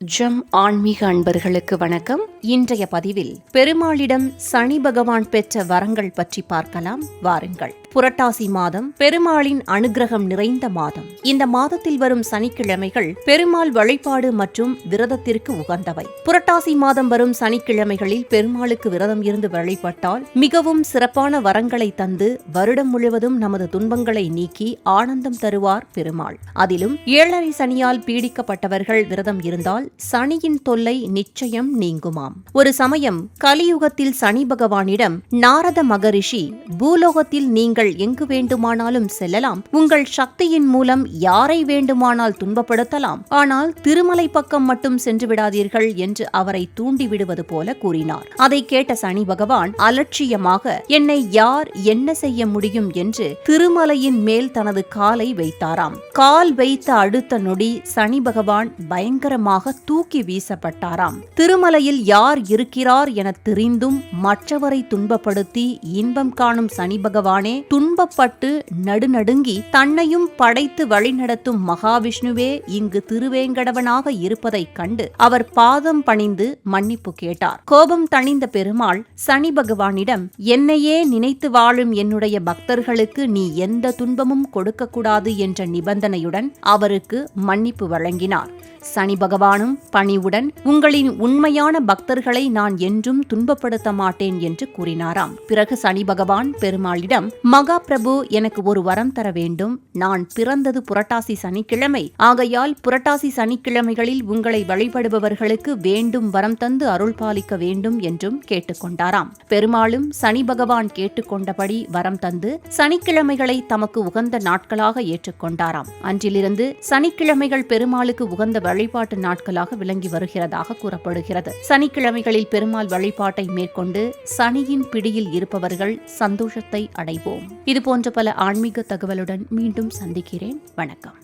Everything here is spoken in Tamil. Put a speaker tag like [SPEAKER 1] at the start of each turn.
[SPEAKER 1] ஜம் ஆன்மீக அன்பர்களுக்கு வணக்கம். இன்றைய பதிவில் பெருமாளிடம் சனி பகவான் பெற்ற வரங்கள் பற்றி பார்க்கலாம். வாருங்கள். புரட்டாசி மாதம் பெருமாளின் அனுக்கிரகம் நிறைந்த மாதம். இந்த மாதத்தில் வரும் சனிக்கிழமைகள் பெருமாள் வழிபாடு மற்றும் விரதத்திற்கு உகந்தவை. புரட்டாசி மாதம் வரும் சனிக்கிழமைகளில் பெருமாளுக்கு விரதம் இருந்து வழிபட்டால் மிகவும் சிறப்பான வரங்களை தந்து வருடம் முழுவதும் நமது துன்பங்களை நீக்கி ஆனந்தம் தருவார் பெருமாள். அதிலும் 7.5 சனியால் பீடிக்கப்பட்டவர்கள் விரதம் இருந்தால் சனியின் தொல்லை நிச்சயம் நீங்குமாம். ஒரு சமயம் கலியுகத்தில் சனி பகவானிடம் நாரத மகரிஷி, பூலோகத்தில் நீங்கள் எங்கு வேண்டுமானாலும் செல்லலாம், உங்கள் சக்தியின் மூலம் யாரை வேண்டுமானால் துன்பப்படுத்தலாம், ஆனால் திருமலை பக்கம் மட்டும் சென்று விடாதீர்கள் என்று அவரை தூண்டிவிடுவது போல கூறினார். அதை கேட்ட சனி பகவான் அலட்சியமாக, என்னை யார் என்ன செய்ய முடியும் என்று திருமலையின் மேல் தனது காலை வைத்தாராம். கால் வைத்த அடுத்த நொடி சனி பகவான் பயங்கரமாக தூக்கி வீசப்பட்டாராம். திருமலையில் யார் இருக்கிறார் என தெரிந்தும் மற்றவரை துன்பப்படுத்தி இன்பம் காணும் சனி பகவானே துன்பப்பட்டு நடுநடுங்கி தன்னையும் படைத்து வழிநடத்தும் மகாவிஷ்ணுவே இங்கு திருவேங்கடவனாக இருப்பதைக் கண்டு அவர் பாதம் பணிந்து மன்னிப்பு கேட்டார். கோபம் தணிந்த பெருமாள் சனி பகவானிடம், என்னையே நினைத்து வாழும் என்னுடைய பக்தர்களுக்கு நீ எந்த துன்பமும் கொடுக்கக்கூடாது என்ற நிபந்தனையுடன் அவருக்கு மன்னிப்பு வழங்கினார். சனி பகவானும் பணிவுடன், உங்களின் உண்மையான பக்தர்களை நான் என்றும் துன்பப்படுத்த மாட்டேன் என்று கூறினாராம். பிறகு சனி பகவான் பெருமாளிடம், மகா பிரபு, எனக்கு ஒரு வரம் தர வேண்டும். நான் பிறந்தது புரட்டாசி சனிக்கிழமை, ஆகையால் புரட்டாசி சனிக்கிழமைகளில் உங்களை வழிபடுபவர்களுக்கு வேண்டும் வரம் தந்து அருள் பாலிக்க வேண்டும் என்றும் கேட்டுக்கொண்டாராம். பெருமாளும் சனி பகவான் கேட்டுக்கொண்டபடி வரம் தந்து சனிக்கிழமைகளை தமக்கு உகந்த நாட்களாக ஏற்றுக்கொண்டாராம். அன்றிலிருந்து சனிக்கிழமைகள் பெருமாளுக்கு உகந்த வழிபாட்டு நாட்களாக விளங்கி வருகிறதாக கூறப்படுகிறது. சனிக்கிழமைகளில் பெருமாள் வழிபாட்டை மேற்கொண்டு சனியின் பிடியில் இருப்பவர்கள் சந்தோஷத்தை அடைவோம். இதுபோன்ற பல ஆன்மீக தகவலுடன் மீண்டும் சந்திக்கிறேன். வணக்கம்.